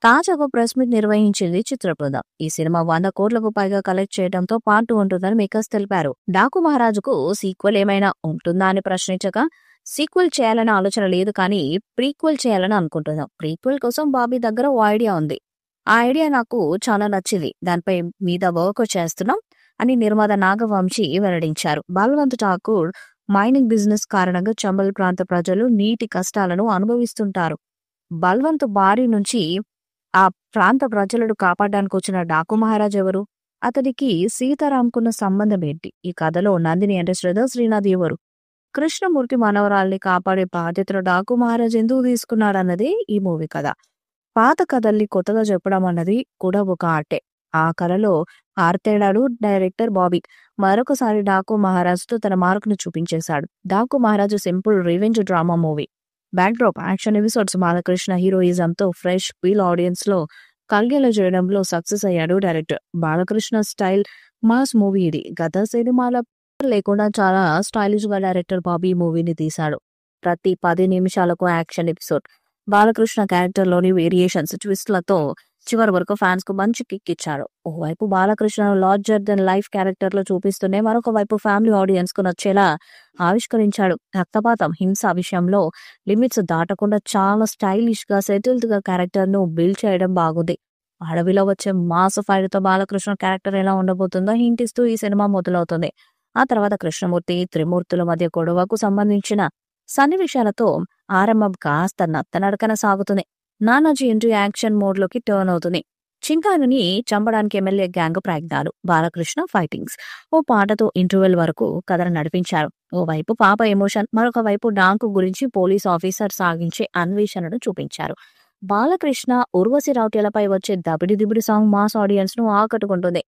తాజాగా press meet నిర్వహించింది చిత్ర బృందం. ఈ సినిమా 100 కోట్లకు పైగా కలెక్ట్ చేయడంతో పార్ట్ 2 ఉంటుందని మేకర్స్ తెలిపారు. డాకు మహారాజుకు సీక్వెల్ ఏమైనా ఉంటుందా అని ప్రశ్నించగా, సీక్వెల్ చేయాలనే ఆలోచన లేదు కానీ ప్రీక్వెల్ చేయాలని అనుకుంటున్నాం. ప్రీక్వెల్ కోసం బాబీ దగ్గర ఓ ఐడియా ఉంది. ఆ ఐడియా నాకు చాలా నచ్చింది. దానిపై మీద వర్క్ చేస్తున్నాం అని నిర్మాత నాగవంశీ వెల్లడించారు. బల్వంత్ ఠాకూర్ మైనింగ్ బిజినెస్ కారణంగా చంబల్ ప్రాంత ప్రజలు నీటి కష్టాలను అనుభవిస్తుంటారు. బల్వంత్ బారి నుంచి ఆ ప్రాంత ప్రజలను కాపాడడానికి వచ్చిన డాకు మహారాజ్ ఎవరు? అతడికి సీతారాంకున్న సంబంధం ఏంటి? ఈ కథలో నందిని అంటే శ్రీనాథ్ ఎవరు? కృష్ణమూర్తి మనవరాల్ని కాపాడే బాధ్యతను డాకు మహారాజ్ ఎందుకు తీసుకున్నాడన్నది ఈ మూవీ కథ. పాత కథల్ని కొత్తగా చెప్పడం అన్నది కూడా ఒక ఆర్టే. ఆ కథలో ఆర్తేడాడు డైరెక్టర్ బాబీ. మరొకసారి డాకు మహారాజ్తో తన మార్కును చూపించేశాడు. Daku Maharaj simple revenge drama movie. Backdrop action episodes, Balakrishna హీరోయిజంతో ఫ్రెష్ ఫీల్ ఆడియన్స్ లో కలిగేలా చేయడంలో సక్సెస్ అయ్యాడు director. Balakrishna style mass movie ఇది. గత సినిమాల లేకుండా చాలా స్టైలిష్ గా డైరెక్టర్ బాబీ మూవీని తీశాడు. ప్రతి 10 నిమిషాలకు యాక్షన్ ఎపిసోడ్. బాలకృష్ణ క్యారెక్టర్ లోని వేరియేషన్స్, ట్విస్ట్లతో చివరి వరకు ఫ్యాన్స్ కు మంచి కిక్ ఇచ్చారు. ఓవైపు బాలకృష్ణను లార్జర్ దెన్ లైఫ్ క్యారెక్టర్ లో చూపిస్తూనే మరొక వైపు ఫ్యామిలీ ఆడియన్స్ కు నచ్చేలా ఆవిష్కరించాడు. రక్తపాతం, హింస విషయంలో లిమిట్స్ దాటకుండా చాలా స్టైలిష్ గా సెటిల్డ్ గా క్యారెక్టర్ ను బిల్డ్ చేయడం బాగుంది. అడవిలో వచ్చే మాస్ ఫైర్ తో బాలకృష్ణ క్యారెక్టర్ ఎలా ఉండబోతుందో హింట్ ఇస్తూ ఈ సినిమా మొదలవుతుంది. ఆ తర్వాత కృష్ణమూర్తి, త్రిమూర్తుల మధ్య గొడవకు సంబంధించిన సన్నివేశాలతో ఆరంభం కాస్త నత్తనడకన సాగుతుంది. నానాజీ ఎంట్రీ యాక్షన్ మోడ్ లోకి టర్న్ అవుతుంది. చింకారుని చంపడానికి ఎమ్మెల్యే గ్యాంగ్ ప్రయత్నాలు, బాలకృష్ణ ఫైటింగ్స్, ఓ పాటతో ఇంటర్వెల్ వరకు కథను నడిపించారు. ఓవైపు పాప ఎమోషన్, మరొక వైపు డాకు గురించి పోలీస్ ఆఫీసర్ సాగించే అన్వేషణను చూపించారు. బాలకృష్ణ, ఉర్వశి రౌటేలపై వచ్చే దబిడి దిబిడి సాంగ్ మాస్ ఆడియన్స్ ను ఆకట్టుకుంటుంది.